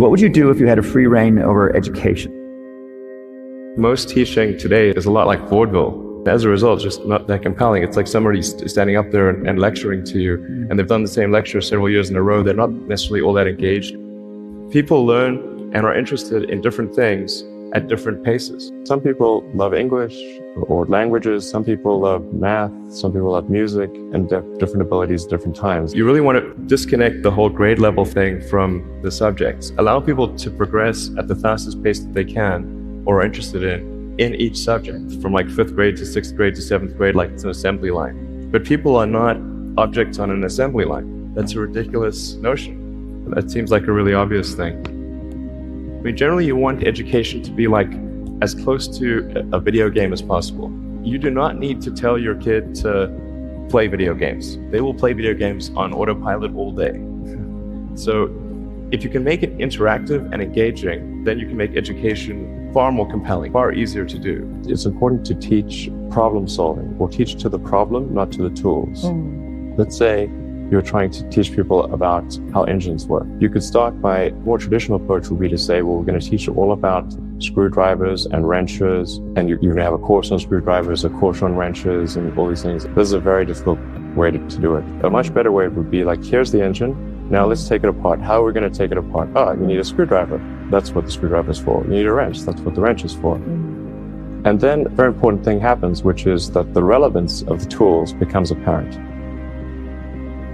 What would you do if you had a free reign over education? Most teaching today is a lot like vaudeville. As a result, it's just not that compelling. It's like somebody standing up there and lecturing to you, and they've done the same lecture several years in a row. They're not necessarily all that engaged. People learn and are interested in different things at different paces. Some people love English or languages. Some people love math. Some people love music, and different abilities at different times. You really want to disconnect the whole grade level thing from the subjects. Allow people to progress at the fastest pace that they can or are interested in each subject, from like 5th grade to 6th grade to 7th grade, like it's an assembly line. But people are not objects on an assembly line. That's a ridiculous notion. That seems like a really obvious thing. I mean, generally you want education to be like as close to a video game as possible. You do not need to tell your kid to play video games. They will play video games on autopilot all day. So if you can make it interactive and engaging, then you can make education far more compelling, far easier to do. It's important to teach problem solving, or teach to the problem, not to the tools. Let's say you're trying to teach people about how engines work. You could start by, a more traditional approach would be to say, well, we're going to teach you all about screwdrivers and wrenches, and you're going to have a course on screwdrivers, a course on wrenches, and all these things. This is a very difficult way to do it. A much better way would be like, here's the engine. Now let's take it apart. How are we going to take it apart? Oh, you need a screwdriver. That's what the screwdriver is for. You need a wrench. That's what the wrench is for. And then a very important thing happens, which is that the relevance of the tools becomes apparent.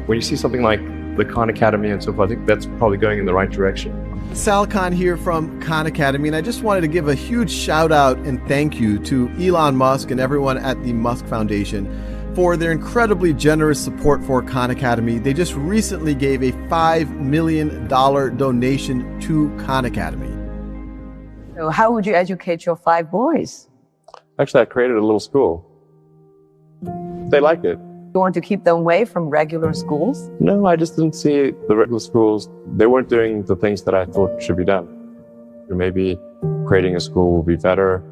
When you see something like the Khan Academy and so forth, I think that's probably going in the right direction. Sal Khan here from Khan Academy, and I just wanted to give a huge shout out and thank you to Elon Musk and everyone at the Musk Foundation for their incredibly generous support for Khan Academy. They just recently gave a $5 million donation to Khan Academy. So how would you educate your 5 boys? Actually, I created a little school. They like it. You want to keep them away from regular schools? No, I just didn't see the regular schools. They weren't doing the things that I thought should be done. Maybe creating a school will be better.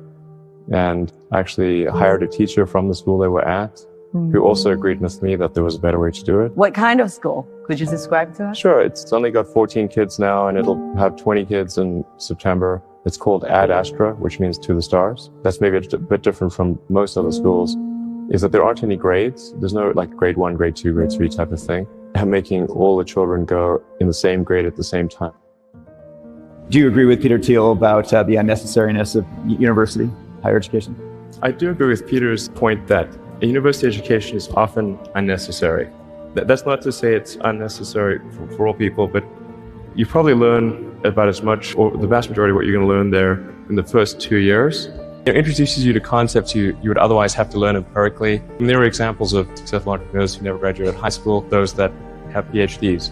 And I actually hired a teacher from the school they were at, who also agreed with me that there was a better way to do it. What kind of school? Could you describe to us? Sure. It's only got 14 kids now, and it'll have 20 kids in September. It's called Ad Astra, which means to the stars. That's maybe a bit different from most other schools, is that there aren't any grades. There's no like grade 1, grade 2, grade 3 type of thing. I'm making all the children go in the same grade at the same time. Do you agree with Peter Thiel about the unnecessariness of university, higher education? I do agree with Peter's point that a university education is often unnecessary. That's not to say it's unnecessary for all people, but you probably learn about as much, or the vast majority of what you're going to learn there in the first 2 years. It introduces you to concepts you would otherwise have to learn empirically. And there are examples of successful entrepreneurs who never graduated high school, those that have PhDs.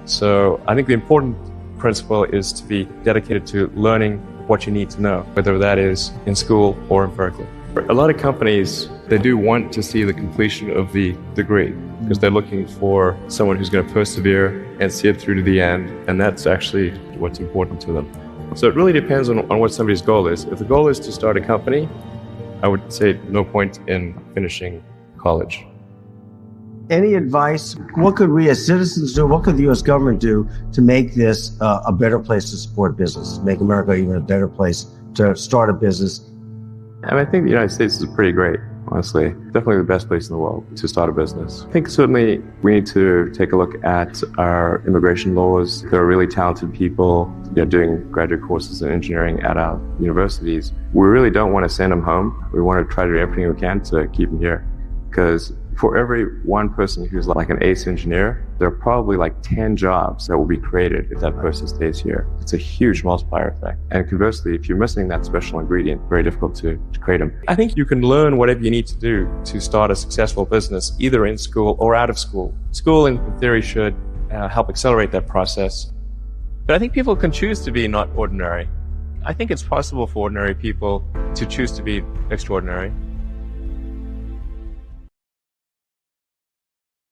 So I think the important principle is to be dedicated to learning what you need to know, whether that is in school or empirically. A lot of companies, they do want to see the completion of the degree because they're looking for someone who's going to persevere and see it through to the end, and that's actually what's important to them. So it really depends on what somebody's goal is. If the goal is to start a company, I would say no point in finishing college. Any advice? What could we as citizens do? What could the U.S. government do to make this a better place to support business, make America even a better place to start a business? And I think the United States is pretty great, honestly. Definitely the best place in the world to start a business. I think certainly we need to take a look at our immigration laws. There are really talented people doing graduate courses in engineering at our universities. We really don't want to send them home. We want to try to do everything we can to keep them here. Because for every one person who's like an ace engineer, there are probably like 10 jobs that will be created if that person stays here. It's a huge multiplier effect. And conversely, if you're missing that special ingredient, very difficult to create them. I think you can learn whatever you need to do to start a successful business, either in school or out of school. School, in theory, should help accelerate that process. But I think people can choose to be not ordinary. I think it's possible for ordinary people to choose to be extraordinary.